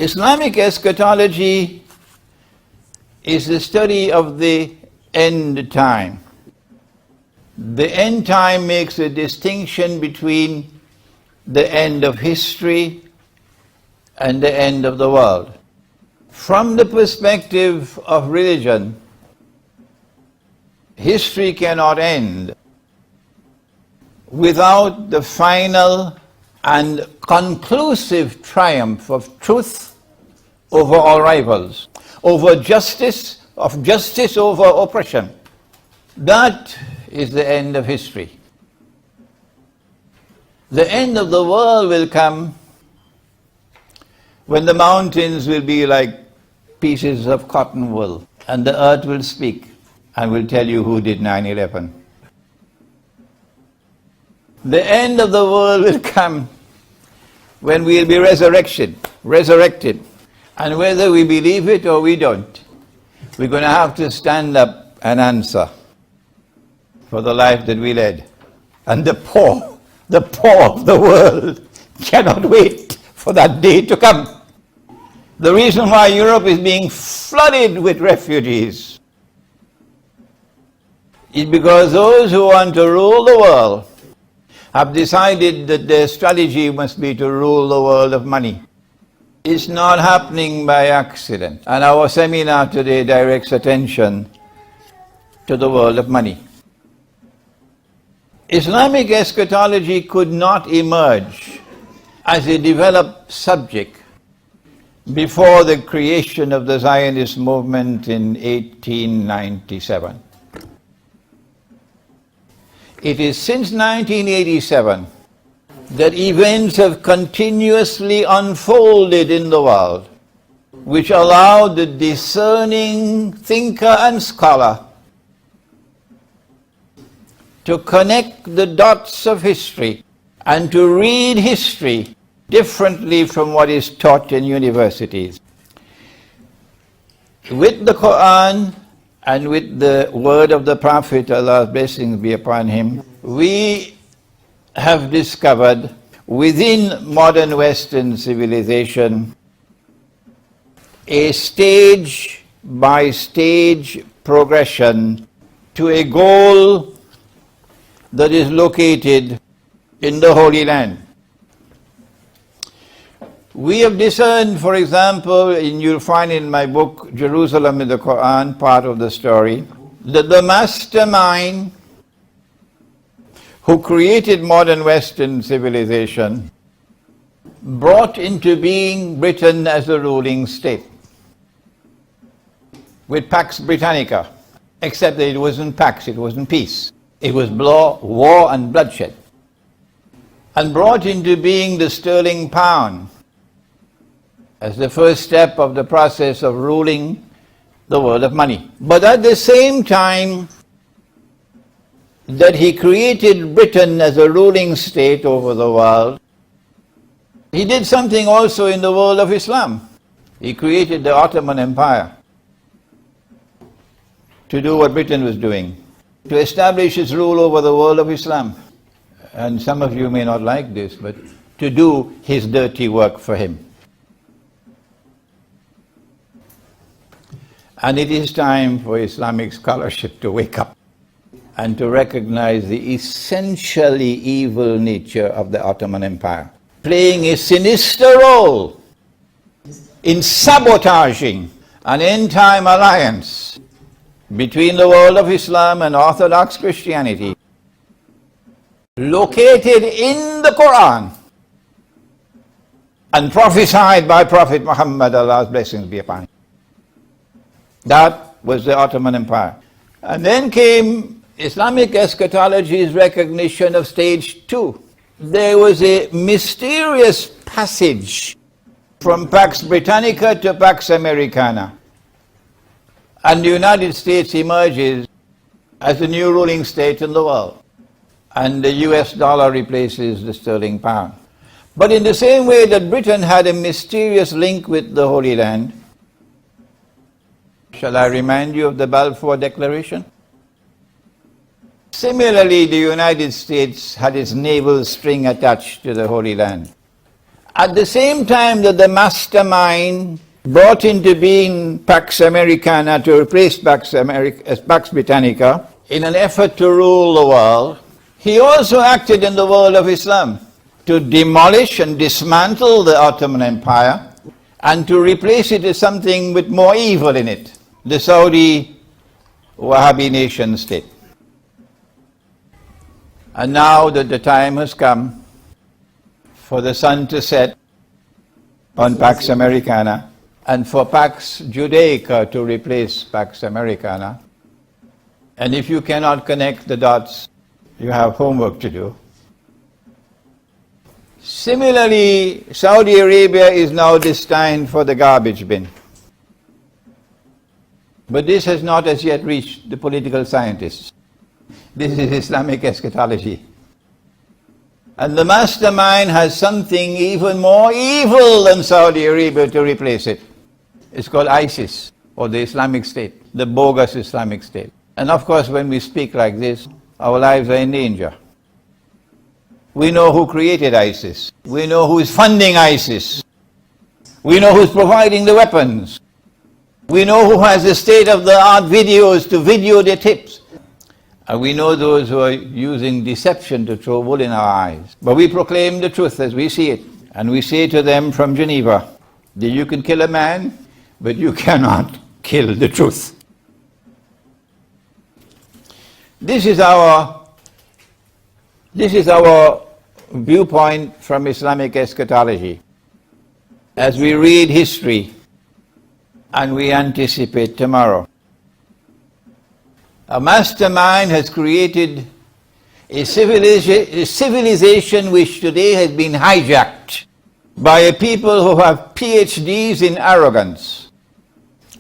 Islamic eschatology is the study of the end time. The end time makes a distinction between the end of history and the end of the world. From the perspective of religion, history cannot end without the final and conclusive triumph of truth over all rivals, over justice, of justice over oppression. That is the end of history. The end of the world will come when the mountains will be like pieces of cotton wool, and the earth will speak and will tell you who did 9/11. The end of the world will come when we'll be resurrected. And whether we believe it or we don't, we're going to have to stand up and answer for the life that we led. And the poor of the world cannot wait for that day to come. The reason why Europe is being flooded with refugees is because those who want to rule the world have decided that their strategy must be to rule the world of money. It's not happening by accident. And our seminar today directs attention to the world of money. Islamic eschatology could not emerge as a developed subject before the creation of the Zionist movement in 1897. It is since 1987 that events have continuously unfolded in the world, which allowed the discerning thinker and scholar to connect the dots of history and to read history differently from what is taught in universities. With the Quran and with the word of the Prophet, Allah's blessings be upon him, we have discovered within modern Western civilization a stage-by-stage progression to a goal that is located in the Holy Land. We have discerned, for example, you'll find in my book, Jerusalem in the Quran, part of the story, that the mastermind who created modern Western civilization brought into being Britain as a ruling state with Pax Britannica, except that it wasn't Pax, it wasn't peace. It was war and bloodshed. And brought into being the sterling pound as the first step of the process of ruling the world of money. But at the same time that he created Britain as a ruling state over the world, he did something also in the world of Islam. He created the Ottoman Empire to do what Britain was doing, to establish its rule over the world of Islam. And some of you may not like this, but to do his dirty work for him. And it is time for Islamic scholarship to wake up and to recognize the essentially evil nature of the Ottoman Empire, playing a sinister role in sabotaging an end-time alliance between the world of Islam and Orthodox Christianity, located in the Quran and prophesied by Prophet Muhammad, Allah's blessings be upon him. That was the Ottoman Empire. And then came Islamic eschatology's recognition of stage 2. There was a mysterious passage from Pax Britannica to Pax Americana. And the United States emerges as the new ruling state in the world. And the US dollar replaces the sterling pound. But in the same way that Britain had a mysterious link with the Holy Land, shall I remind you of the Balfour Declaration? Similarly, the United States had its naval string attached to the Holy Land. At the same time that the mastermind brought into being Pax Americana to replace Pax Britannica in an effort to rule the world, he also acted in the world of Islam to demolish and dismantle the Ottoman Empire and to replace it with something with more evil in it, the Saudi Wahhabi nation state. And now that the time has come for the sun to set on Pax Americana and for Pax Judaica to replace Pax Americana, and if you cannot connect the dots, you have homework to do. Similarly, Saudi Arabia is now destined for the garbage bin. But this has not as yet reached the political scientists. This is Islamic eschatology. And the mastermind has something even more evil than Saudi Arabia to replace it. It's called ISIS, or the Islamic State, the bogus Islamic State. And of course, when we speak like this, our lives are in danger. We know who created ISIS. We know who is funding ISIS. We know who's providing the weapons. We know who has the state-of-the-art videos to video their tips. And we know those who are using deception to throw wool in our eyes. But we proclaim the truth as we see it. And we say to them from Geneva that you can kill a man, but you cannot kill the truth. This is our viewpoint from Islamic eschatology. As we read history and we anticipate tomorrow. A mastermind has created a civilization which today has been hijacked by a people who have PhDs in arrogance.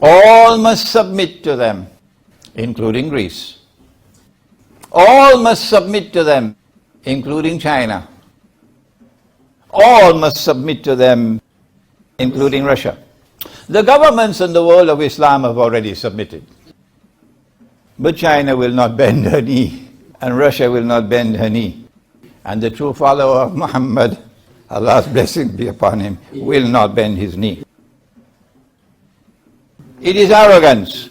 All must submit to them, including Greece. All must submit to them, including China. All must submit to them, including Russia. The governments in the world of Islam have already submitted. But China will not bend her knee, and Russia will not bend her knee. And the true follower of Muhammad, Allah's blessing be upon him, will not bend his knee. It is arrogance.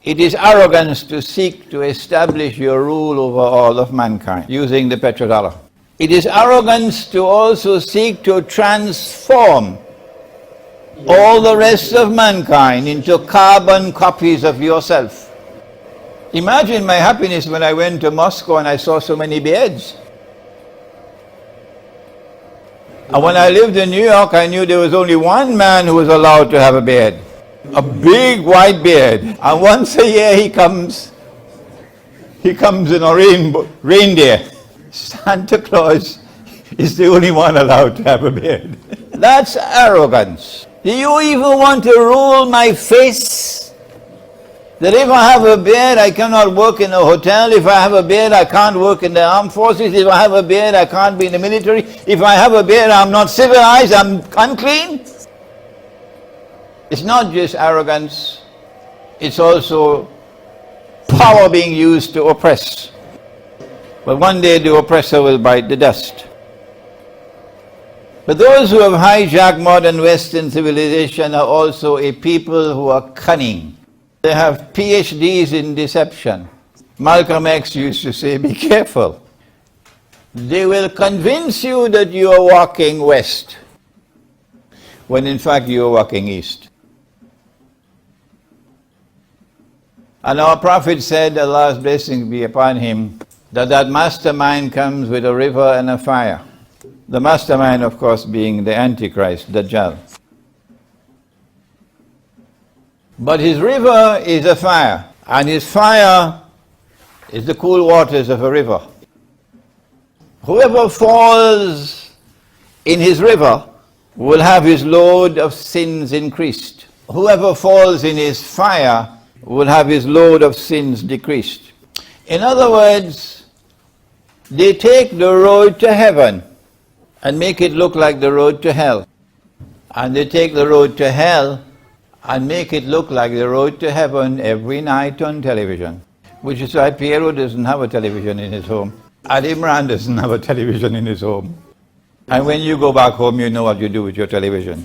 It is arrogance to seek to establish your rule over all of mankind using the petrodollar. It is arrogance to also seek to transform all the rest of mankind into carbon copies of yourself. Imagine my happiness when I went to Moscow and I saw so many beards. And when I lived in New York, I knew there was only one man who was allowed to have a beard. A big white beard. And once a year he comes in a reindeer. Santa Claus is the only one allowed to have a beard. That's arrogance. Do you even want to rule my face? That if I have a beard, I cannot work in a hotel. If I have a beard, I can't work in the armed forces. If I have a beard, I can't be in the military. If I have a beard, I'm not civilized, I'm unclean. It's not just arrogance, it's also power being used to oppress. But one day the oppressor will bite the dust. But those who have hijacked modern Western civilization are also a people who are cunning. They have PhDs in deception. Malcolm X used to say, be careful. They will convince you that you are walking west, when in fact you are walking east. And our Prophet said, Allah's blessings be upon him, that mastermind comes with a river and a fire. The mastermind, of course, being the Antichrist, Dajjal. But his river is a fire, and his fire is the cool waters of a river. Whoever falls in his river will have his load of sins increased. Whoever falls in his fire will have his load of sins decreased. In other words, they take the road to heaven and make it look like the road to hell. And they take the road to hell and make it look like the road to heaven every night on television. Which is why Piero doesn't have a television in his home. And Imran doesn't have a television in his home. And when you go back home, you know what you do with your television.